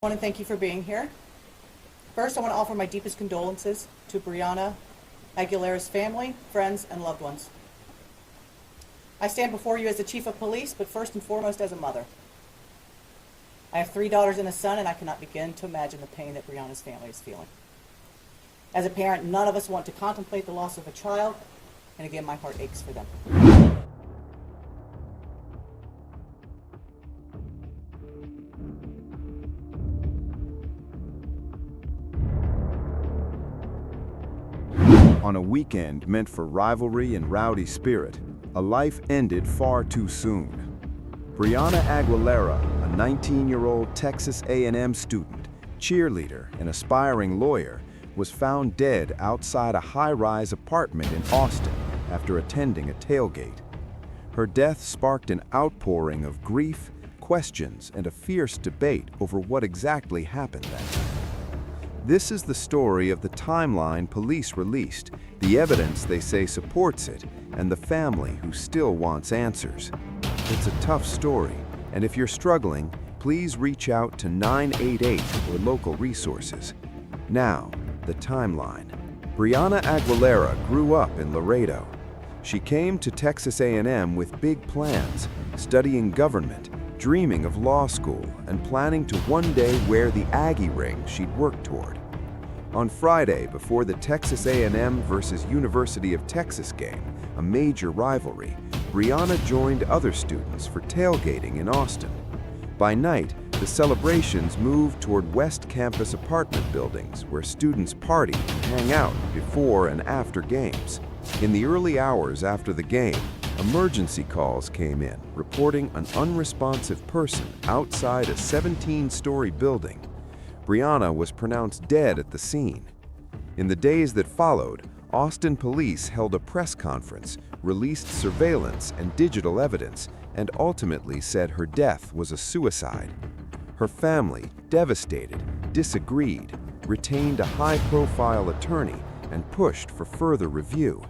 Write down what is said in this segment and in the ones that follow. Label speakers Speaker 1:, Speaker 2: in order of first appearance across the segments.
Speaker 1: I want to thank you for being here. First, I want to offer my deepest condolences to Brianna Aguilera's family, friends, and loved ones. I stand before you as the chief of police, but first and foremost as a mother. I have 3 daughters and a son, and I cannot begin to imagine the pain that Brianna's family is feeling. As a parent, none of us want to contemplate the loss of a child, and again, my heart aches for them.
Speaker 2: On a weekend meant for rivalry and rowdy spirit, a life ended far too soon. Brianna Aguilera, a 19-year-old Texas A&M student, cheerleader, and aspiring lawyer, was found dead outside a high-rise apartment in Austin after attending a tailgate. Her death sparked an outpouring of grief, questions, and a fierce debate over what exactly happened that night. This is the story of the timeline police released, the evidence they say supports it, and the family who still wants answers. It's a tough story, and if you're struggling, please reach out to 988 or local resources. Now, the timeline. Brianna Aguilera grew up in Laredo. She came to Texas A&M with big plans, studying government, dreaming of law school, and planning to one day wear the Aggie ring she'd worked toward. On Friday, before the Texas A&M versus University of Texas game, a major rivalry, Brianna joined other students for tailgating in Austin. By night, the celebrations moved toward West Campus apartment buildings where students party and hang out before and after games. In the early hours after the game, emergency calls came in, reporting an unresponsive person outside a 17-story building. Brianna was pronounced dead at the scene. In the days that followed, Austin police held a press conference, released surveillance and digital evidence, and ultimately said her death was a suicide. Her family, devastated, disagreed, retained a high-profile attorney, and pushed for further review.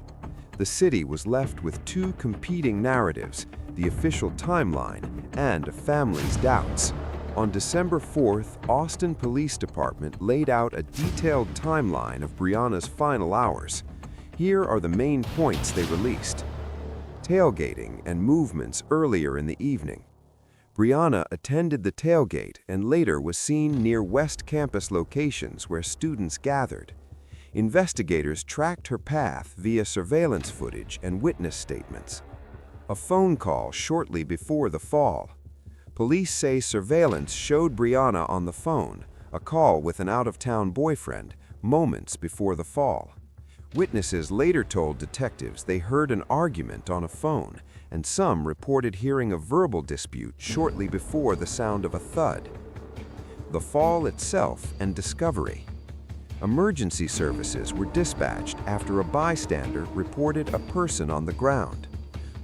Speaker 2: The city was left with two competing narratives, the official timeline and a family's doubts. On December 4th, Austin Police Department laid out a detailed timeline of Brianna's final hours. Here are the main points they released. Tailgating and movements earlier in the evening. Brianna attended the tailgate and later was seen near West Campus locations where students gathered. Investigators tracked her path via surveillance footage and witness statements. A phone call shortly before the fall. Police say surveillance showed Brianna on the phone, a call with an out-of-town boyfriend, moments before the fall. Witnesses later told detectives they heard an argument on a phone, and some reported hearing a verbal dispute shortly before the sound of a thud. The fall itself and discovery. Emergency services were dispatched after a bystander reported a person on the ground.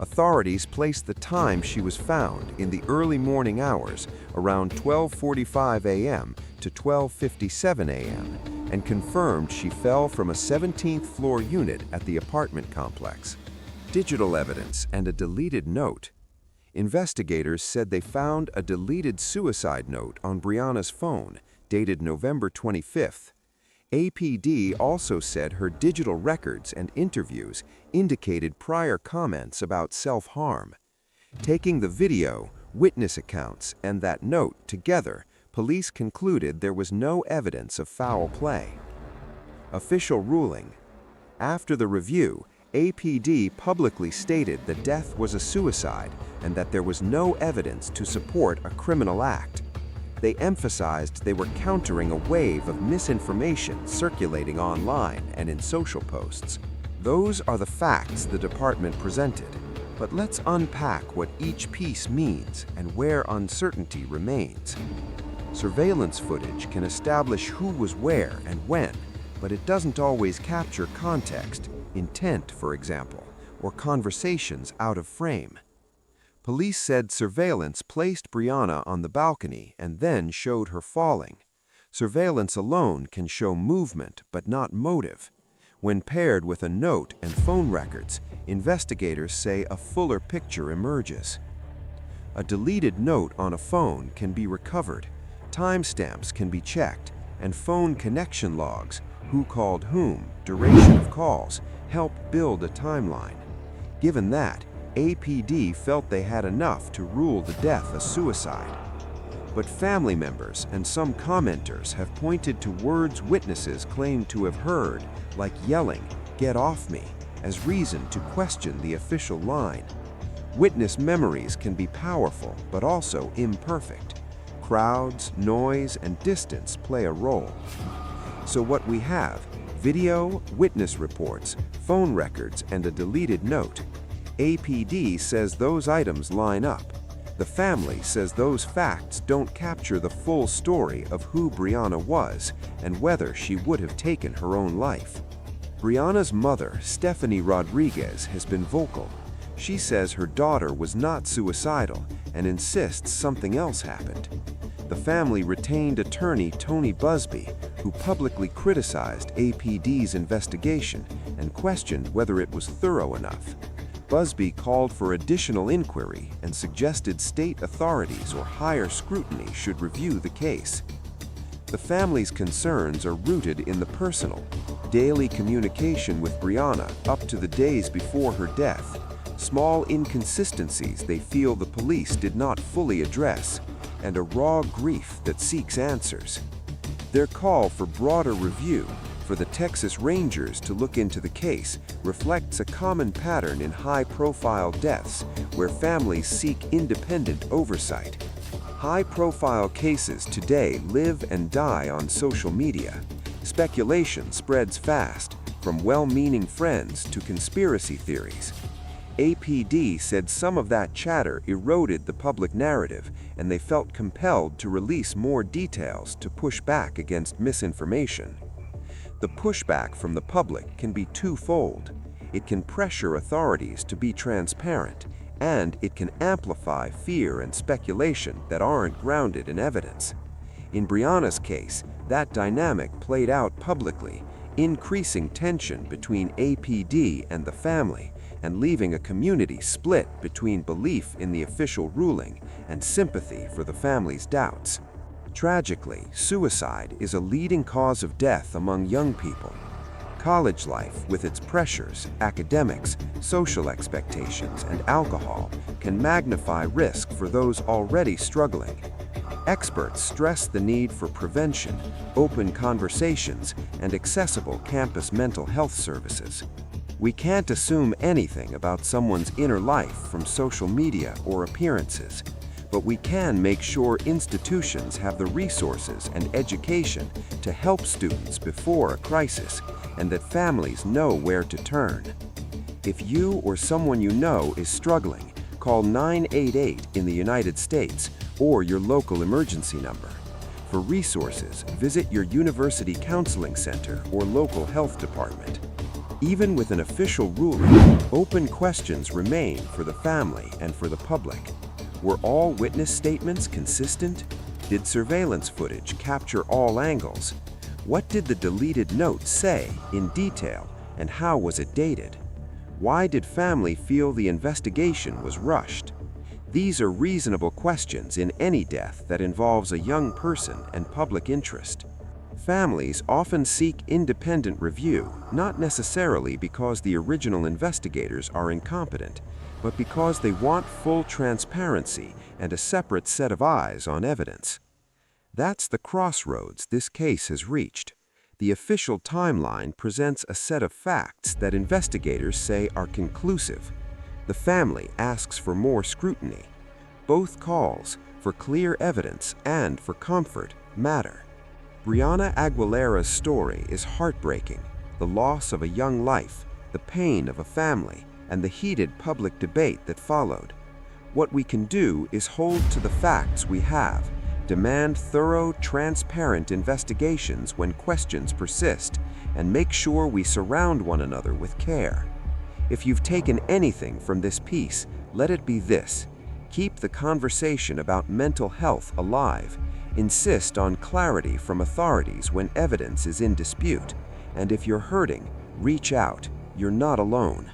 Speaker 2: Authorities placed the time she was found in the early morning hours, around 12:45 a.m. to 12:57 a.m., and confirmed she fell from a 17th floor unit at the apartment complex. Digital evidence and a deleted note. Investigators said they found a deleted suicide note on Brianna's phone, dated November 25th. APD also said her digital records and interviews indicated prior comments about self-harm. Taking the video, witness accounts, and that note together, police concluded there was no evidence of foul play. Official ruling. After the review, APD publicly stated the death was a suicide and that there was no evidence to support a criminal act. They emphasized they were countering a wave of misinformation circulating online and in social posts. Those are the facts the department presented, but let's unpack what each piece means and where uncertainty remains. Surveillance footage can establish who was where and when, but it doesn't always capture context, intent, for example, or conversations out of frame. Police said surveillance placed Brianna on the balcony and then showed her falling. Surveillance alone can show movement but not motive. When paired with a note and phone records, investigators say a fuller picture emerges. A deleted note on a phone can be recovered.
Speaker 3: Timestamps can be checked, and phone connection logs, who called whom, duration of calls, help build a timeline. Given that, APD felt they had enough to rule the death a suicide. But family members and some commenters have pointed to words witnesses claim to have heard, like yelling, "Get off me," as reason to question the official line. Witness memories can be powerful, but also imperfect. Crowds, noise, and distance play a role. So what we have: video, witness reports, phone records, and a deleted note. APD says those items line up. The family says those facts don't capture the full story of who Brianna was and whether she would have taken her own life. Brianna's mother, Stephanie Rodriguez, has been vocal. She says her daughter was not suicidal and insists something else happened. The family retained attorney Tony Busby, who publicly criticized APD's investigation and questioned whether it was thorough enough. Busby called for additional inquiry and suggested state authorities or higher scrutiny should review the case. The family's concerns are rooted in the personal, daily communication with Brianna up to the days before her death, small inconsistencies they feel the police did not fully address, and a raw grief that seeks answers. Their call for broader review, for the Texas Rangers to look into the case, reflects a common pattern in high-profile deaths where families seek independent oversight. High-profile cases today live and die on social media. Speculation spreads fast, from well-meaning friends to conspiracy theories. APD said some of that chatter eroded the public narrative, and they felt compelled to release more details to push back against misinformation. The pushback from the public can be twofold. It can pressure authorities to be transparent, and it can amplify fear and speculation that aren't grounded in evidence. In Brianna's case, that dynamic played out publicly, increasing tension between APD and the family, and leaving a community split between belief in the official ruling and sympathy for the family's doubts. Tragically, suicide is a leading cause of death among young people. College life, with its pressures, academics, social expectations, and alcohol, can magnify risk for those already struggling. Experts stress the need for prevention, open conversations, and accessible campus mental health services. We can't assume anything about someone's inner life from social media or appearances, but we can make sure institutions have the resources and education to help students before a crisis, and that families know where to turn. If you or someone you know is struggling, call 988 in the United States or your local emergency number. For resources, visit your university counseling center or local health department. Even with an official ruling, open questions remain for the family and for the public. Were all witness statements consistent? Did surveillance footage capture all angles? What did the deleted note say in detail, and how was it dated? Why did family feel the investigation was rushed? These are reasonable questions in any death that involves a young person and public interest. Families often seek independent review, not necessarily because the original investigators are incompetent, but because they want full transparency and a separate set of eyes on evidence. That's the crossroads this case has reached. The official timeline presents a set of facts that investigators say are conclusive. The family asks for more scrutiny. Both calls, for clear evidence and for comfort, matter. Brianna Aguilera's story is heartbreaking: the loss of a young life, the pain of a family, and the heated public debate that followed. What we can do is hold to the facts we have, demand thorough, transparent investigations when questions persist, and make sure we surround one another with care. If you've taken anything from this piece, let it be this: keep the conversation about mental health alive. Insist on clarity from authorities when evidence is in dispute. And if you're hurting, reach out. You're not alone.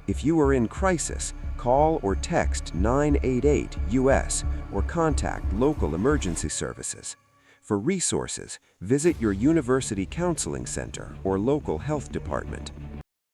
Speaker 3: If you are in crisis, call or text 988 US or contact local emergency services. For resources, visit your university counseling center or local health department.